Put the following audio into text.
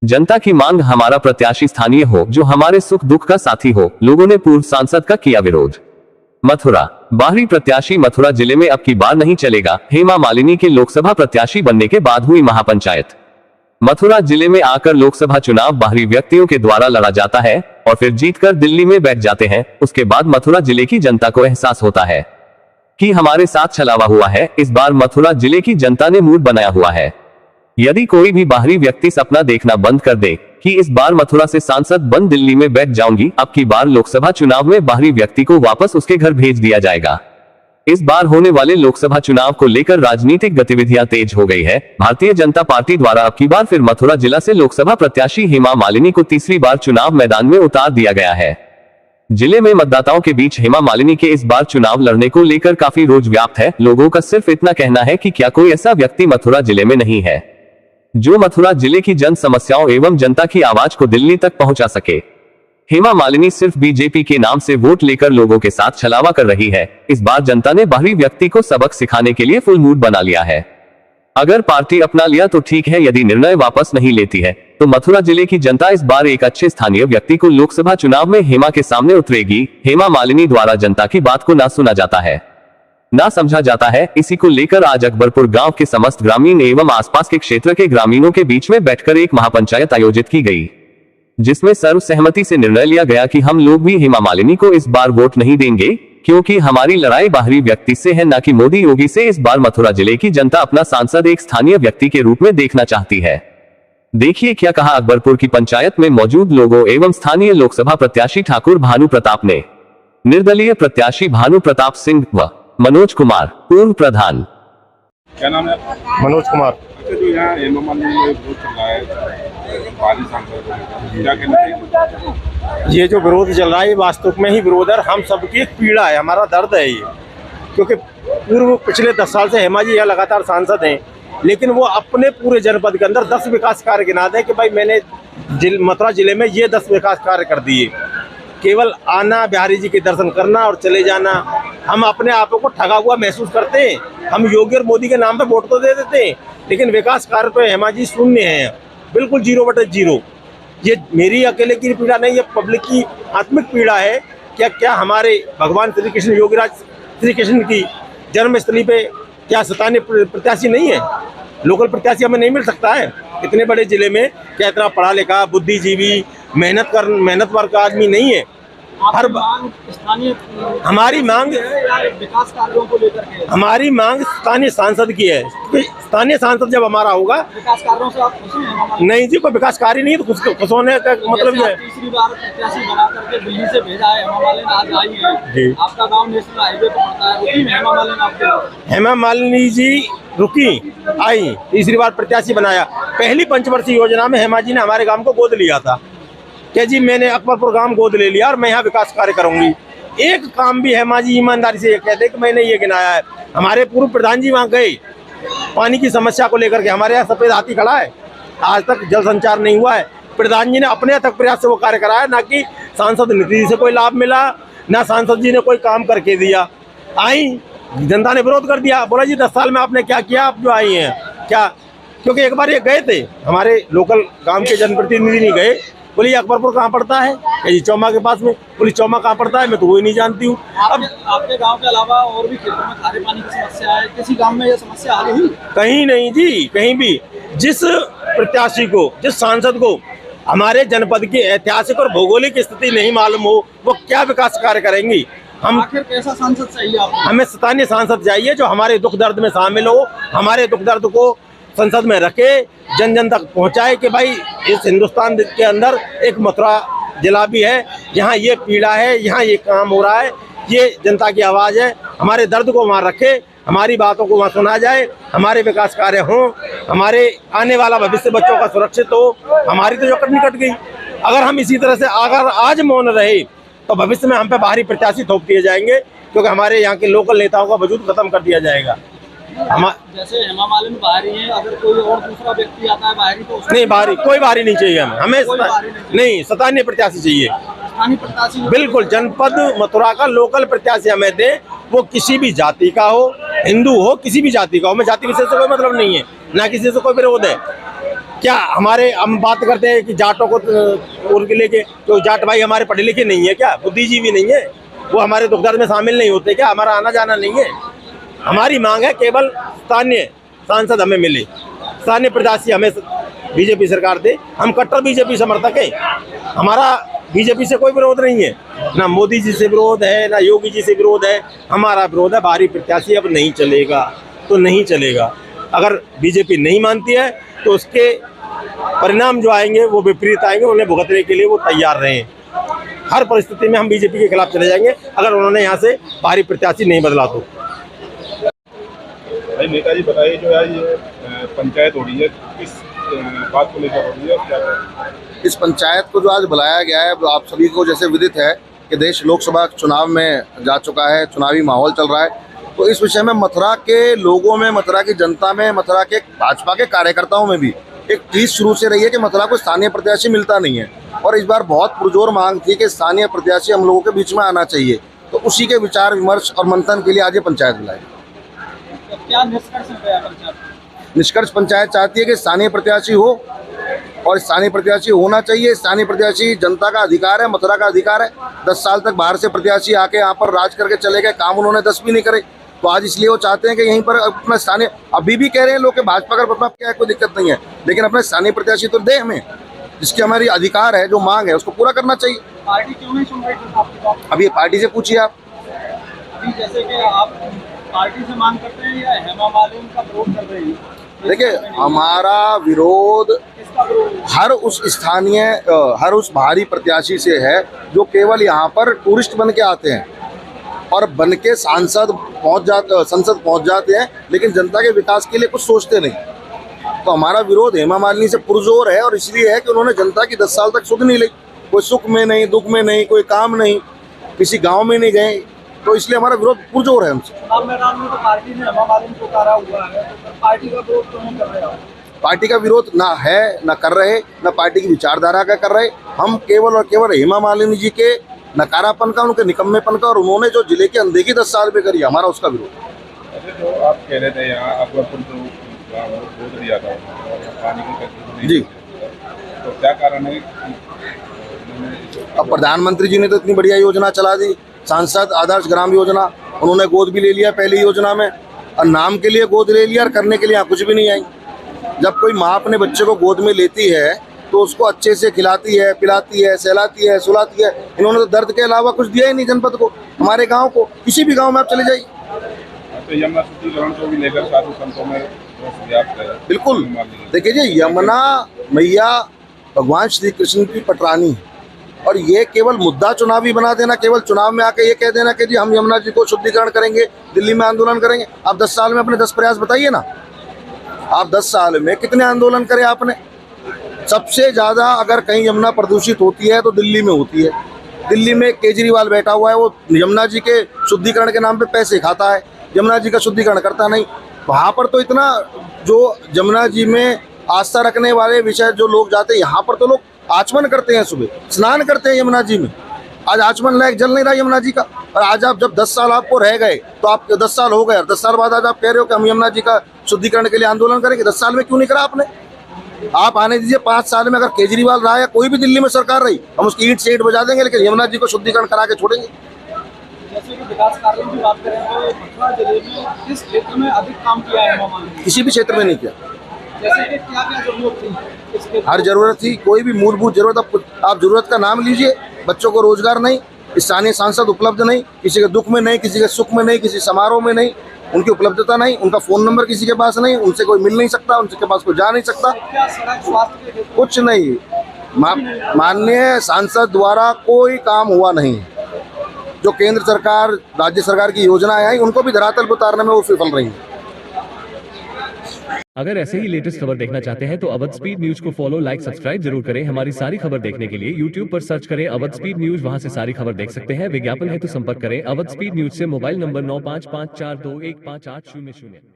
जनता की मांग हमारा प्रत्याशी स्थानीय हो जो हमारे सुख दुख का साथी हो। लोगों ने पूर्व सांसद का किया विरोध। मथुरा बाहरी प्रत्याशी मथुरा जिले में अब की बार नहीं चलेगा। हेमा मालिनी के लोकसभा प्रत्याशी बनने के बाद हुई महापंचायत। मथुरा जिले में आकर लोकसभा चुनाव बाहरी व्यक्तियों के द्वारा लड़ा जाता है और फिर जीतकर दिल्ली में बैठ जाते हैं। उसके बाद मथुरा जिले की जनता को एहसास होता है कि हमारे साथ छलावा हुआ है। इस बार मथुरा जिले की जनता ने मूड बनाया हुआ है। यदि कोई भी बाहरी व्यक्ति सपना देखना बंद कर दे कि इस बार मथुरा से सांसद बन दिल्ली में बैठ जाऊंगी, अब की बार लोकसभा चुनाव में बाहरी व्यक्ति को वापस उसके घर भेज दिया जाएगा। इस बार होने वाले लोकसभा चुनाव को लेकर राजनीतिक गतिविधियां तेज हो गई है। भारतीय जनता पार्टी द्वारा अब की बार फिर मथुरा जिला से लोकसभा प्रत्याशी हेमा मालिनी को तीसरी बार चुनाव मैदान में उतार दिया गया है। जिले में मतदाताओं के बीच हेमा मालिनी के इस बार चुनाव लड़ने को लेकर काफी रोष व्याप्त है। लोगों का सिर्फ इतना कहना है कि क्या कोई ऐसा व्यक्ति मथुरा जिले में नहीं है जो मथुरा जिले की जन समस्याओं एवं जनता की आवाज को दिल्ली तक पहुंचा सके। हेमा मालिनी सिर्फ बीजेपी के नाम से वोट लेकर लोगों के साथ छलावा कर रही है। इस बार जनता ने बाहरी व्यक्ति को सबक सिखाने के लिए फुल मूड बना लिया है। अगर पार्टी अपना लिया तो ठीक है, यदि निर्णय वापस नहीं लेती है तो मथुरा जिले की जनता इस बार एक अच्छे स्थानीय व्यक्ति को लोकसभा चुनाव में हेमा के सामने उतरेगी। हेमा मालिनी द्वारा जनता की बात को ना सुना जाता है, ना समझा जाता है। इसी को लेकर आज अकबरपुर गांव के समस्त ग्रामीण एवं आसपास के क्षेत्र के ग्रामीणों के बीच में बैठकर एक महापंचायत आयोजित की गई, जिसमें सर्वसहमति से निर्णय लिया गया कि हम लोग भी हेमा मालिनी को इस बार वोट नहीं देंगे, क्योंकि हमारी लड़ाई बाहरी व्यक्ति से है, ना कि मोदी योगी से। इस बार मथुरा जिले की जनता अपना सांसद एक स्थानीय व्यक्ति के रूप में देखना चाहती है। देखिए क्या कहा अकबरपुर की पंचायत में मौजूद लोगों एवं स्थानीय लोकसभा प्रत्याशी ठाकुर भानु प्रताप ने। निर्दलीय प्रत्याशी भानु प्रताप सिंह व मनोज कुमार पूर्व प्रधान। क्या नाम है? मनोज कुमार। अच्छा, जो यहाँ हेमा मालिनी में विरोध चल रहा है बाहरी सांसद, क्या कहना चाहिए? ये जो विरोध चल रहा है वास्तव में ही विरोध है। हम सबकी एक पीड़ा है, हमारा दर्द है ये, क्योंकि पूर्व पिछले 10 साल से हेमा जी यहाँ लगातार सांसद हैं, लेकिन वो अपने पूरे जनपद के अंदर 10 विकास कार्य गिनाते हैं कि भाई मैंने मथुरा जिले में ये 10 विकास कार्य कर दिए। केवल आना, बिहारी जी के दर्शन करना और चले जाना। हम अपने आप को ठगा हुआ महसूस करते हैं। हम योगी और मोदी के नाम पे वोट तो दे देते हैं, लेकिन विकास कार्य पे हेमा जी शून्य है, बिल्कुल 0/0। ये मेरी अकेले की पीड़ा नहीं, ये पब्लिक की आत्मिक पीड़ा है। क्या हमारे भगवान श्री कृष्ण, योगीराज श्री कृष्ण की जन्मस्थली पे क्या स्थानीय प्रत्याशी नहीं है? लोकल प्रत्याशी हमें नहीं मिल सकता है? इतने बड़े जिले में क्या इतना पढ़ा लिखा, बुद्धिजीवी, मेहनतवर का आदमी नहीं है? हर स्थानीय हमारी मांग विकास कार्यों को लेकर के हमारी मांग स्थानीय सांसद की है। स्थानीय सांसद जब हमारा होगा, विकास कार्यों से आप खुश हैं? नहीं जी, कोई विकास कार्य नहीं तो खुश होने का मतलब ये है। तीसरी बार प्रत्याशी बना करके दिल्ली से भेजा है, हेमा मालिनी आज आई है जी। आपका गांव नेशनल हाईवे पर पड़ता है, रुकी हेमा मालिनी आपके? हेमा मालिनी जी रुकी, आई, तीसरी बार प्रत्याशी बनाया। पहली पंचवर्षीय योजना में हेमा जी ने हमारे गांव को गोद लिया था कि जी मैंने अकबरपुर गांव गोद ले लिया और मैं यहाँ विकास कार्य करूंगी। एक काम भी हेमा जी ईमानदारी से ये कहते कि मैंने ये गिनाया है। हमारे पूर्व प्रधान जी वहाँ गए पानी की समस्या को लेकर के, हमारे यहाँ सफेद हाथी खड़ा है, आज तक जल संचार नहीं हुआ है। प्रधान जी ने अपने तक प्रयास से वो कार्य कराया, ना कि सांसद निधि से कोई लाभ मिला, ना सांसद जी ने कोई काम करके दिया। आई, जनता ने विरोध कर दिया, बोला जी 10 साल में आपने क्या किया, आप जो आई हैं क्या? क्योंकि एक बार ये गए थे, हमारे लोकल गांव के जनप्रतिनिधि नहीं गए। बोली अकबरपुर कहाँ पड़ता है? जी चौमा के पास में। बोली चौमा कहाँ पड़ता है? मैं तो वही नहीं जानती हूँ। अब आपके गांव के अलावा और भी क्षेत्रों में खारे पानी की समस्या है, किसी गांव में ये समस्या हल हुई? कहीं नहीं जी, कहीं भी। जिस प्रत्याशी को, जिस सांसद को हमारे जनपद की ऐतिहासिक और भौगोलिक स्थिति नहीं मालूम हो, वो क्या विकास कार्य करेंगी? हम आखिर कैसा सांसद चाहिए आपको? हमें स्थानीय सांसद चाहिए जो हमारे दुख दर्द में शामिल हो, हमारे दुख दर्द को संसद में रखे, जन जन तक पहुंचाए कि भाई इस हिंदुस्तान के अंदर एक मथुरा जिला भी है, यहाँ ये पीड़ा है, यहाँ ये काम हो रहा है, ये जनता की आवाज़ है। हमारे दर्द को वहाँ रखे, हमारी बातों को वहाँ सुना जाए, हमारे विकास कार्य हों, हमारे आने वाला भविष्य बच्चों का सुरक्षित हो। हमारी तो जो कटनी कट गई। अगर हम इसी तरह से अगर आज मौन रहे तो भविष्य में हम पे बाहरी प्रत्याशी थोप दिए जाएंगे, क्योंकि हमारे यहाँ के लोकल नेताओं का वजूद खत्म कर दिया जाएगा। जैसे हेमा मालिनी बाहरी है, अगर कोई और दूसरा व्यक्ति आता है बाहरी तो नहीं, बाहरी कोई बाहरी नहीं चाहिए हमें नहीं, स्थानीय प्रत्याशी चाहिए। स्थानीय प्रत्याशी बिल्कुल, जनपद मथुरा का लोकल प्रत्याशी हमें दे, वो किसी भी जाति का हो, हिंदू हो, किसी भी जाति का हो। हमें जाति विशेष से कोई मतलब नहीं है, ना किसी से कोई विरोध है। क्या हमारे हम बात करते हैं कि जाटों को उनके लेके, तो जाट भाई हमारे पढ़े लिखे नहीं है क्या, बुद्धिजीवी नहीं है, वो हमारे दुख दर्द में शामिल नहीं होते क्या, हमारा आना जाना नहीं है। हमारी मांग है केवल स्थानीय सांसद हमें मिले, स्थानीय प्रत्याशी हमें बीजेपी सरकार दे। हम कट्टर बीजेपी समर्थक हैं, हमारा बीजेपी से कोई विरोध नहीं है, ना मोदी जी से विरोध है, ना योगी जी से विरोध है, हमारा विरोध है बाहरी प्रत्याशी अब नहीं चलेगा तो नहीं चलेगा। अगर बीजेपी नहीं मानती है तो उसके परिणाम जो आएंगे वो विपरीत आएंगे, उन्हें भुगतने के लिए वो तैयार रहें। हर परिस्थिति में हम बीजेपी के खिलाफ चले जाएंगे अगर उन्होंने यहाँ से बाहरी प्रत्याशी नहीं बदला तो। भाई नेताजी बताइए, जो यार ये पंचायत हो रही है, किस बात को लेकर हो रही है और क्या है? इस पंचायत को जो आज बुलाया गया है, वो आप सभी को जैसे विदित है कि देश लोकसभा चुनाव में जा चुका है, चुनावी माहौल चल रहा है, तो इस विषय में मथुरा के लोगों में, मथुरा की जनता में, मथुरा के भाजपा के कार्यकर्ताओं में भी एक चीज शुरू से रही है कि मथुरा को स्थानीय प्रत्याशी मिलता नहीं है, और इस बार बहुत पुरजोर मांग थी कि स्थानीय प्रत्याशी हम लोगों के बीच में आना चाहिए। तो उसी के विचार विमर्श और मंथन के लिए आज ये पंचायत बुलाई। क्या निष्कर्ष निकला पंचायत? निष्कर्ष पंचायत चाहती है कि स्थानीय प्रत्याशी हो, और स्थानीय प्रत्याशी होना चाहिए। स्थानीय प्रत्याशी जनता का अधिकार है, मथुरा का अधिकार है। 10 साल तक बाहर से प्रत्याशी आके यहाँ पर राज करके चले गए, काम उन्होंने 10 भी नहीं करे, तो आज इसलिए वो चाहते हैं कि यहीं पर अपना स्थानीय, अभी भी कह रहे हैं लोग कि भाजपा का प्रभाव क्या है, कोई दिक्कत नहीं है, लेकिन अपने स्थानीय प्रत्याशी तो दे हमें, जिसकी हमारी अधिकार है, जो मांग है उसको पूरा करना चाहिए। पार्टी क्यों नहीं सुन रही थी आपकी बात? अभी पार्टी से पूछिए आप। अभी जैसे कि आप पार्टी से मांग करते हैं या हेमा मालिनी का विरोध कर रहे हैं? देखिए, हमारा विरोध हर उस स्थानीय, हर उस बाहरी प्रत्याशी से है जो केवल यहाँ पर टूरिस्ट बन के आते हैं और बन के संसद पहुँच जाते हैं, लेकिन जनता के विकास के लिए कुछ सोचते नहीं। तो हमारा विरोध हेमा मालिनी से पुरजोर है, और इसलिए है कि उन्होंने जनता की 10 साल तक सुध नहीं ली, कोई सुख में नहीं, दुख में नहीं, कोई काम नहीं, किसी गाँव में नहीं गए, तो इसलिए हमारा विरोध पुरजोर है हमसे। चुनाव मैदान में तो पार्टी ने हेमा मालिनी को उतारा हुआ है, तो पार्टी का विरोध क्यों नहीं कर रहे हो? पार्टी का विरोध ना है, ना कर रहे, ना पार्टी की विचारधारा का कर रहे। हम केवल और केवल हेमा मालिनी जी के नकारापन का, उनके निकम्मेपन का, और उन्होंने जो जिले की अनदेखी 10 साल में करी, हमारा उसका विरोध। अच्छा, जो आप कह रहे थे यहाँ अकबरपुर जो गोद दिया था पानी की कमी जी, तो क्या कारण है? अब प्रधानमंत्री जी ने तो इतनी बढ़िया योजना चला दी, सांसद आदर्श ग्राम योजना, उन्होंने गोद भी ले लिया पहली योजना में, और नाम के लिए गोद ले लिया और करने के लिए यहाँ कुछ भी नहीं आई। जब कोई माँ अपने बच्चे को गोद में लेती है तो उसको अच्छे से खिलाती है, पिलाती है, सहलाती है, सुलाती है। इन्होंने तो दर्द के अलावा कुछ दिया ही नहीं जनपद को, हमारे गांव को। किसी भी गांव में आप चले जाइए। तो यमुना शुद्धिकरण को भी लेकर साधु संतों में व्याप्त है। बिल्कुल, देखिए जी, यमुना मैया भगवान श्री कृष्ण की पटरानी है, और ये केवल मुद्दा चुनावी बना देना, केवल चुनाव में आके ये कह देना कि जी हम यमुना जी को शुद्धिकरण करेंगे, दिल्ली में आंदोलन करेंगे। आप 10 साल में अपने 10 प्रयास बताइए ना, आप 10 साल में कितने आंदोलन करे आपने? सबसे ज़्यादा अगर कहीं यमुना प्रदूषित होती है तो दिल्ली में होती है। दिल्ली में केजरीवाल बैठा हुआ है, वो यमुना जी के शुद्धिकरण के नाम पे पैसे खाता है, यमुना जी का शुद्धिकरण करता नहीं। वहाँ पर तो इतना, जो यमुना जी में आस्था रखने वाले विषय जो लोग जाते हैं, यहाँ पर तो लोग आचमन करते हैं, सुबह स्नान करते हैं यमुना जी में। आज आचमन लायक जल नहीं रहा यमुना जी का, और आज आप जब 10 साल आपको रह गए तो आप 10 साल हो गए, और 10 साल बाद आज आप कह रहे हो कि हम यमुना जी का शुद्धिकरण के लिए आंदोलन करेंगे। 10 साल में क्यों नहीं करा आपने? आप आने दीजिए 5 साल में, अगर केजरीवाल रहा या कोई भी दिल्ली में सरकार रही, हम उसकी ईंट से ईंट बजा देंगे, लेकिन यमुना जी को शुद्धिकरण करा के छोड़ेंगे। जैसे कि विकास कार्यों की बात करें तो मथुरा जिले में किस क्षेत्र में अधिक काम किया है हेमा मालिनी? किसी भी क्षेत्र में नहीं किया। जैसे कि क्या क्या जरूरत थी इसके? हर जरूरत थी, कोई भी मूलभूत जरूरत, आप जरूरत का नाम लीजिए। बच्चों को रोजगार नहीं, स्थानीय सांसद उपलब्ध नहीं, किसी के दुख में नहीं, किसी के सुख में नहीं, किसी समारोह में नहीं, उनकी उपलब्धता नहीं, उनका फोन नंबर किसी के पास नहीं, उनसे कोई मिल नहीं सकता, उनके पास कोई जा नहीं सकता, क्या सड़क स्वास्थ्य के कुछ नहीं। माननीय सांसद द्वारा कोई काम हुआ नहीं। जो केंद्र सरकार, राज्य सरकार की योजनाएं आई, उनको भी धरातल पर उतारने में वो विफल रही हैं। अगर ऐसे ही लेटेस्ट खबर देखना चाहते हैं तो अवध स्पीड न्यूज को फॉलो, लाइक, सब्सक्राइब जरूर करें। हमारी सारी खबर देखने के लिए YouTube पर सर्च करें अवध स्पीड न्यूज, वहां से सारी खबर देख सकते हैं। विज्ञापन है तो संपर्क करें अवध स्पीड न्यूज से। Mobile number 9554215800।